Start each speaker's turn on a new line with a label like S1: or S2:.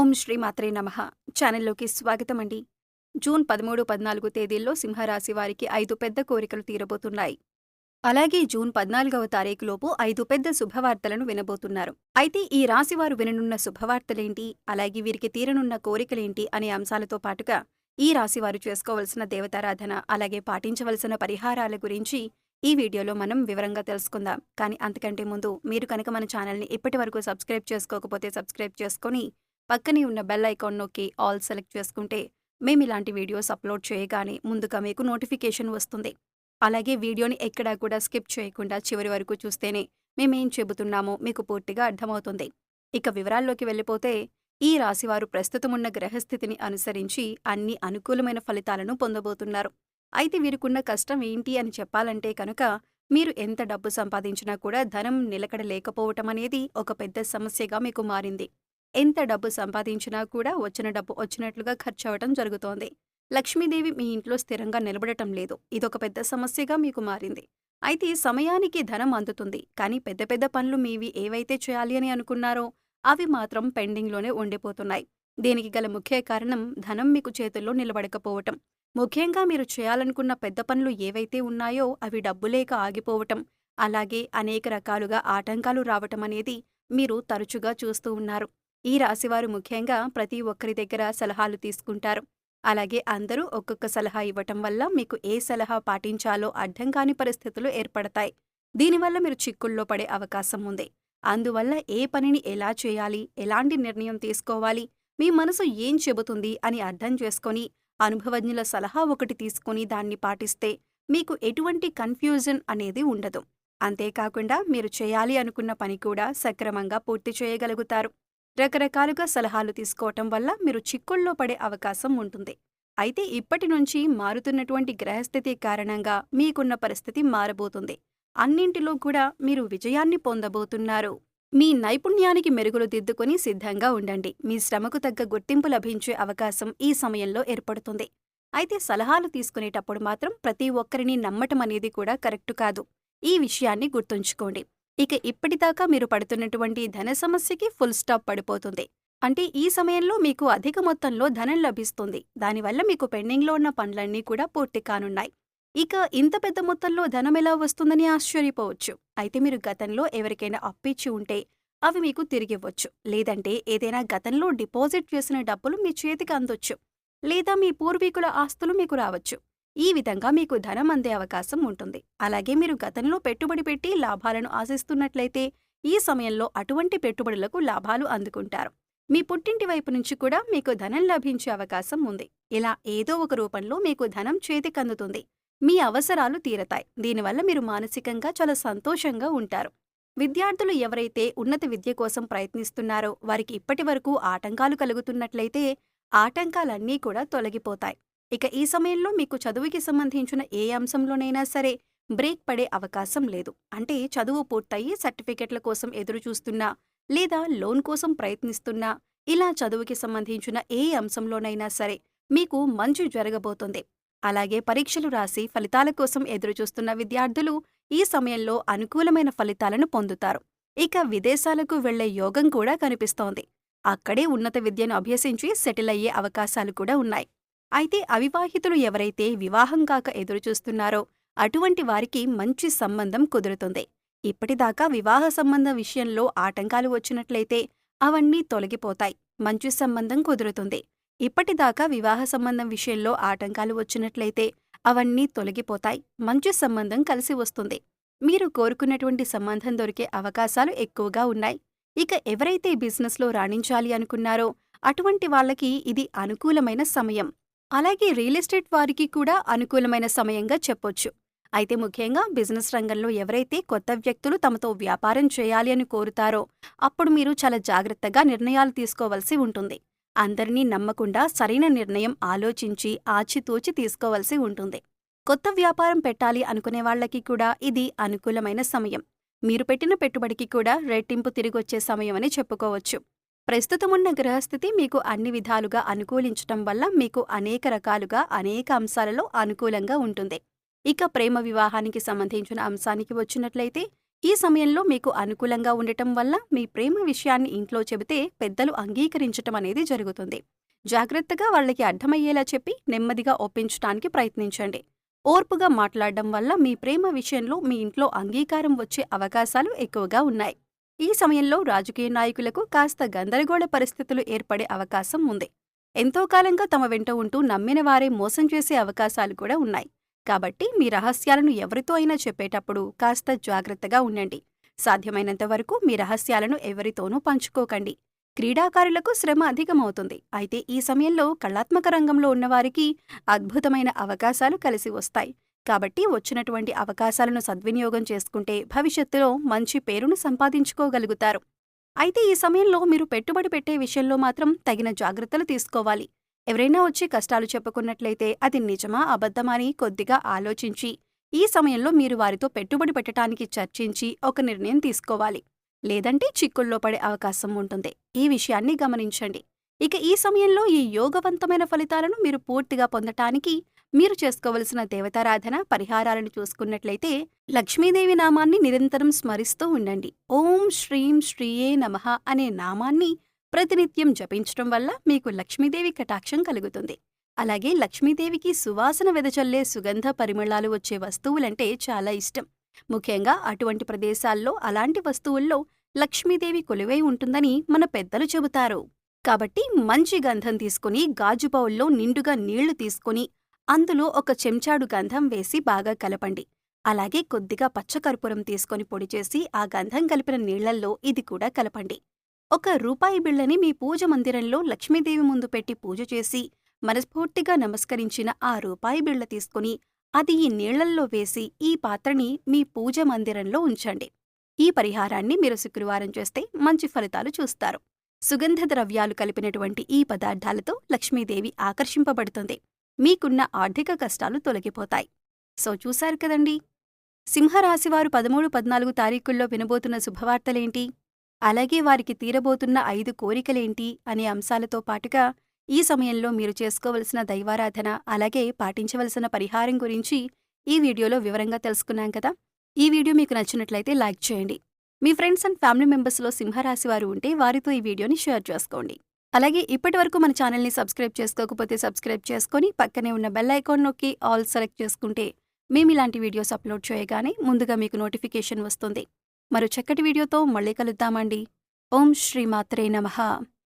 S1: ఓం శ్రీ మాత్రే నమః. ఛానల్లోకి స్వాగతం అండి. జూన్ 13, 14 తేదీల్లో సింహరాశి వారికి 5 పెద్ద కోరికలు తీరబోతున్నాయి. అలాగే జూన్ 14వ తారీఖులోపు 5 పెద్ద శుభవార్తలను వినబోతున్నారు. అయితే ఈ రాశి వారు విననున్న శుభవార్తలేంటి, అలాగే వీరికి తీరనున్న కోరికలేంటి అనే అంశాలతో పాటుగా ఈ రాశి వారు చేసుకోవలసిన దేవతారాధన, అలాగే పాటించవలసిన పరిహారాల గురించి ఈ వీడియోలో మనం వివరంగా తెలుసుకుందాం. కానీ అంతకంటే ముందు మీరు కనుక మన ఛానల్ని ఇప్పటి వరకు సబ్స్క్రైబ్ చేసుకోకపోతే సబ్స్క్రైబ్ చేసుకొని పక్కనే ఉన్న బెల్ ఐకాన్ నొక్కి ఆల్ సెలెక్ట్ చేసుకుంటే మేము ఇలాంటి వీడియోస్ అప్లోడ్ చేయగానే ముందుగా మీకు నోటిఫికేషన్ వస్తుంది. అలాగే వీడియోని ఎక్కడా కూడా స్కిప్ చేయకుండా చివరి వరకు చూస్తేనే మేమేం చెబుతున్నామో మీకు పూర్తిగా అర్థమవుతుంది. ఇక వివరాల్లోకి వెళ్ళిపోతే ఈ రాశివారు ప్రస్తుతమున్న గ్రహస్థితిని అనుసరించి అన్ని అనుకూలమైన ఫలితాలను పొందబోతున్నారు. అయితే వీరికున్న కష్టం ఏంటి అని చెప్పాలంటే కనుక మీరు ఎంత డబ్బు సంపాదించినా కూడా ధనం నిలకడ లేకపోవటం అనేది ఒక పెద్ద సమస్యగా మీకు మారింది. ఎంత డబ్బు సంపాదించినా కూడా వచ్చిన డబ్బు వచ్చినట్లుగా ఖర్చవటం జరుగుతోంది. లక్ష్మీదేవి మీ ఇంట్లో స్థిరంగా నిలబడటం లేదు. ఇదొక పెద్ద సమస్యగా మీకు మారింది. అయితే సమయానికి ధనం అందుతుంది, కానీ పెద్ద పెద్ద పనులు మీవి ఏవైతే చేయాలి అని అనుకున్నారో అవి మాత్రం పెండింగ్లోనే ఉండిపోతున్నాయి. దీనికి గల ముఖ్య కారణం ధనం మీకు చేతుల్లో నిలబడకపోవటం. ముఖ్యంగా మీరు చేయాలనుకున్న పెద్ద పనులు ఏవైతే ఉన్నాయో అవి డబ్బు లేక ఆగిపోవటం, అలాగే అనేక రకాలుగా ఆటంకాలు రావటం అనేది మీరు తరచుగా చూస్తూ ఉన్నారు. ఈ రాశివారు ముఖ్యంగా ప్రతి ఒక్కరి దగ్గర సలహాలు తీసుకుంటారు. అలాగే అందరూ ఒక్కొక్క సలహా ఇవ్వటం వల్ల మీకు ఏ సలహా పాటించాలో అర్థం కాని పరిస్థితులు ఏర్పడతాయి. దీనివల్ల మీరు చిక్కుల్లో పడే అవకాశం ఉంది. అందువల్ల ఏ పనిని ఎలా చేయాలి, ఎలాంటి నిర్ణయం తీసుకోవాలి, మీ మనసు ఏం చెబుతుంది అని అర్థం చేసుకొని అనుభవజ్ఞుల సలహా ఒకటి తీసుకుని దాన్ని పాటిస్తే మీకు ఎటువంటి కన్ఫ్యూజన్ అనేది ఉండదు. అంతేకాకుండా మీరు చేయాలి అనుకున్న పని కూడా సక్రమంగా పూర్తి చేయగలుగుతారు. రకరకాలుగా సలహాలు తీసుకోవటం వల్ల మీరు చిక్కుల్లో పడే అవకాశం ఉంటుంది. అయితే ఇప్పటి నుంచి మారుతున్నటువంటి గ్రహస్థితి కారణంగా మీకున్న పరిస్థితి మారబోతుంది. అన్నింటిలో కూడా మీరు విజయాన్ని పొందబోతున్నారు. మీ నైపుణ్యానికి మెరుగులు దిద్దుకొని సిద్ధంగా ఉండండి. మీ శ్రమకు తగ్గ గుర్తింపు లభించే అవకాశం ఈ సమయంలో ఏర్పడుతుంది. అయితే సలహాలు తీసుకునేటప్పుడు మాత్రం ప్రతి ఒక్కరిని నమ్మటం అనేది కూడా కరెక్టు కాదు. ఈ విషయాన్ని గుర్తుంచుకోండి. ఇక ఇప్పటిదాకా మీరు పడుతున్నటువంటి ధన సమస్యకి ఫుల్ స్టాప్ పడిపోతుంది. అంటే ఈ సమయంలో మీకు అధిక మొత్తంలో ధనం లభిస్తుంది. దానివల్ల మీకు పెండింగ్లో ఉన్న పనులన్నీ కూడా పూర్తి కానున్నాయి. ఇక ఇంత పెద్ద మొత్తంలో ధనం ఎలా వస్తుందని ఆశ్చర్యపోవచ్చు. అయితే మీరు గతంలో ఎవరికైనా అప్పిచ్చి ఉంటే అవి మీకు తిరిగివ్వచ్చు. లేదంటే ఏదైనా గతంలో డిపాజిట్ చేసిన డబ్బులు మీ చేతికి అందొచ్చు. లేదా మీ పూర్వీకుల ఆస్తులు మీకు రావచ్చు. ఈ విధంగా మీకు ధనం అందే అవకాశం ఉంటుంది. అలాగే మీరు గతంలో పెట్టుబడి పెట్టి లాభాలను ఆశిస్తున్నట్లయితే ఈ సమయంలో అటువంటి పెట్టుబడులకు లాభాలు అందుకుంటారు. మీ పుట్టింటి వైపు నుంచి కూడా మీకు ధనం లభించే అవకాశం ఉంది. ఇలా ఏదో ఒక రూపంలో మీకు ధనం చేతికందుతుంది. మీ అవసరాలు తీరతాయి. దీనివల్ల మీరు మానసికంగా చాలా సంతోషంగా ఉంటారు. విద్యార్థులు ఎవరైతే ఉన్నత విద్య కోసం ప్రయత్నిస్తున్నారో వారికి ఇప్పటి వరకు ఆటంకాలు కలుగుతున్నట్లయితే ఆటంకాలన్నీ కూడా తొలగిపోతాయి. ఇక ఈ సమయంలో మీకు చదువుకి సంబంధించిన ఏ అంశంలోనైనా సరే బ్రేక్ పడే అవకాశం లేదు. అంటే చదువు పూర్తయి సర్టిఫికెట్ల కోసం ఎదురు చూస్తున్నా, లేదా లోన్ కోసం ప్రయత్నిస్తున్నా, ఇలా చదువుకి సంబంధించిన ఏ అంశంలోనైనా సరే మీకు మంచి జరగబోతుంది. అలాగే పరీక్షలు రాసి ఫలితాల కోసం ఎదురుచూస్తున్న విద్యార్థులు ఈ సమయంలో అనుకూలమైన ఫలితాలను పొందుతారు. ఇక విదేశాలకు వెళ్లే యోగం కూడా కనిపిస్తోంది. అక్కడే ఉన్నత విద్యను అభ్యసించి సెటిల్ అయ్యే అవకాశాలు కూడా ఉన్నాయి. అయితే అవివాహితులు ఎవరైతే వివాహం కాక ఎదురుచూస్తున్నారో అటువంటి వారికి మంచి సంబంధం కుదురుతుంది. ఇప్పటిదాకా వివాహ సంబంధ విషయంలో ఆటంకాలు వచ్చినట్లయితే అవన్నీ తొలగిపోతాయి. మంచి సంబంధం కుదురుతుంది. ఇప్పటిదాకా వివాహ సంబంధం విషయంలో ఆటంకాలు వచ్చినట్లయితే అవన్నీ తొలగిపోతాయి. మంచి సంబంధం కలిసి వస్తుంది. మీరు కోరుకున్నటువంటి సంబంధం దొరికే అవకాశాలు ఎక్కువగా ఉన్నాయి. ఇక ఎవరైతే బిజినెస్లో రాణించాలి అనుకున్నారో అటువంటి వాళ్ళకి ఇది అనుకూలమైన సమయం. అలాగే రియల్ ఎస్టేట్ వారికి కూడా అనుకూలమైన సమయంగా చెప్పొచ్చు. అయితే ముఖ్యంగా బిజినెస్ రంగంలో ఎవరైతే కొత్త వ్యక్తులు తమతో వ్యాపారం చేయాలి అని కోరుతారో అప్పుడు మీరు చాలా జాగ్రత్తగా నిర్ణయాలు తీసుకోవలసి ఉంటుంది. అందరినీ నమ్మకుండా సరైన నిర్ణయం ఆలోచించి ఆచితూచి తీసుకోవలసి ఉంటుంది. కొత్త వ్యాపారం పెట్టాలి అనుకునే వాళ్లకి కూడా ఇది అనుకూలమైన సమయం. మీరు పెట్టిన పెట్టుబడికి కూడా రెట్టింపు తిరిగొచ్చే సమయమని చెప్పుకోవచ్చు. ప్రస్తుతమున్న గ్రహస్థితి మీకు అన్ని విధాలుగా అనుకూలించటం వల్ల మీకు అనేక రకాలుగా అనేక అంశాలలో అనుకూలంగా ఉంటుంది. ఇక ప్రేమ వివాహానికి సంబంధించిన అంశానికి వచ్చినట్లయితే ఈ సమయంలో మీకు అనుకూలంగా ఉండటం వల్ల మీ ప్రేమ విషయాన్ని ఇంట్లో చెబితే పెద్దలు అంగీకరించటం అనేది జరుగుతుంది. జాగ్రత్తగా వాళ్ళకి అర్థమయ్యేలా చెప్పి నెమ్మదిగా ఒప్పించటానికి ప్రయత్నించండి. ఓర్పుగా మాట్లాడడం వల్ల మీ ప్రేమ విషయంలో మీ ఇంట్లో అంగీకారం వచ్చే అవకాశాలు ఎక్కువగా ఉన్నాయి. ఈ సమయంలో రాజకీయ నాయకులకు కాస్త గందరగోళ పరిస్థితులు ఏర్పడే అవకాశం ఉంది. ఎంతో కాలంగా తమ వెంట ఉంటూ నమ్మిన వారే మోసం చేసే అవకాశాలు కూడా ఉన్నాయి. కాబట్టి మీ రహస్యాలను ఎవరితో అయినా చెప్పేటప్పుడు కాస్త జాగ్రత్తగా ఉండండి. సాధ్యమైనంత వరకు మీ రహస్యాలను ఎవరితోనూ పంచుకోకండి. క్రీడాకారులకు శ్రమ అధికమవుతుంది. అయితే ఈ సమయంలో కళాత్మక రంగంలో ఉన్నవారికి అద్భుతమైన అవకాశాలు కలిసి వస్తాయి. కాబట్టి వచ్చినటువంటి అవకాశాలను సద్వినియోగం చేసుకుంటే భవిష్యత్తులో మంచి పేరును సంపాదించుకోగలుగుతారు. అయితే ఈ సమయంలో మీరు పెట్టుబడి పెట్టే విషయంలో మాత్రం తగిన జాగ్రత్తలు తీసుకోవాలి. ఎవరైనా వచ్చి కష్టాలు చెప్పుకున్నట్లయితే అది నిజమా అబద్ధమా అని కొద్దిగా ఆలోచించి ఈ సమయంలో మీరు వారితో పెట్టుబడి పెట్టడానికి చర్చించి ఒక నిర్ణయం తీసుకోవాలి. లేదంటే చిక్కుల్లో పడే అవకాశం ఉంటుంది. ఈ విషయాన్ని గమనించండి. ఇక ఈ సమయంలో ఈ యోగవంతమైన ఫలితాలను మీరు పూర్తిగా పొందటానికి మీరు చేసుకోవలసిన దేవతారాధన పరిహారాలను చూసుకున్నట్లయితే లక్ష్మీదేవి నామాన్ని నిరంతరం స్మరిస్తూ ఉండండి. ఓం శ్రీం శ్రీయే నమః అనే నామాన్ని ప్రతినిత్యం జపించటం వల్ల మీకు లక్ష్మీదేవి కటాక్షం కలుగుతుంది. అలాగే లక్ష్మీదేవికి సువాసన వెదజల్లే సుగంధ పరిమళాలు వచ్చే వస్తువులంటే చాలా ఇష్టం. ముఖ్యంగా అటువంటి ప్రదేశాల్లో అలాంటి వస్తువుల్లో లక్ష్మీదేవి కొలువై ఉంటుందని మన పెద్దలు చెబుతారు. కాబట్టి మంచి గంధం తీసుకుని గాజు బౌల్లో నిండుగా నీళ్లు తీసుకుని అందులో ఒక చెంచాడు గంధం వేసి బాగా కలపండి. అలాగే కొద్దిగా పచ్చకర్పూరం తీసుకొని పొడి చేసి ఆ గంధం కలిపిన నీళ్లల్లో ఇది కూడా కలపండి. ఒక రూపాయి బిళ్ళని మీ పూజ మందిరంలో లక్ష్మీదేవి ముందు పెట్టి పూజ చేసి మనస్ఫూర్తిగా నమస్కరించిన ఆ రూపాయి బిళ్ళ తీసుకుని అది ఈ నీళ్లల్లో వేసి ఈ పాత్రని మీ పూజ మందిరంలో ఉంచండి. ఈ పరిహారాన్ని మీరు శుక్రవారం చేస్తే మంచి ఫలితాలు చూస్తారు. సుగంధ ద్రవ్యాలు కలిపినటువంటి ఈ పదార్థాలతో లక్ష్మీదేవి ఆకర్షింపబడుతుంది. మీకున్న ఆర్థిక కష్టాలు తొలగిపోతాయి. సో చూశారు కదండి, సింహరాశివారు 13, 14 తారీఖుల్లో వినబోతున్న శుభవార్తలేంటి, అలాగే వారికి తీరబోతున్న 5 కోరికలేంటి అనే అంశాలతో పాటుగా ఈ సమయంలో మీరు చేసుకోవలసిన దైవారాధన అలాగే పాటించవలసిన పరిహారం గురించి ఈ వీడియోలో వివరంగా తెలుసుకున్నాం కదా. ఈ వీడియో మీకు నచ్చినట్లయితే లైక్ చేయండి. మీ ఫ్రెండ్స్ అండ్ ఫ్యామిలీ మెంబర్స్లో సింహరాశి వారు ఉంటే వారితో ఈ వీడియోని షేర్ చేసుకోండి. అలాగే ఇప్పటివరకు మన ఛానల్ని సబ్స్క్రైబ్ చేసుకోకపోతే సబ్స్క్రైబ్ చేసుకొని పక్కనే ఉన్న బెల్ ఐకాన్ నొక్కి ఆల్ సెలెక్ట్ చేసుకుంటే మేము ఇలాంటి వీడియోస్ అప్లోడ్ చేయగానే ముందుగా మీకు నోటిఫికేషన్ వస్తుంది. మరో చక్కటి వీడియోతో మళ్ళీ కలుద్దామండి. ఓం శ్రీ మాత్రే నమః.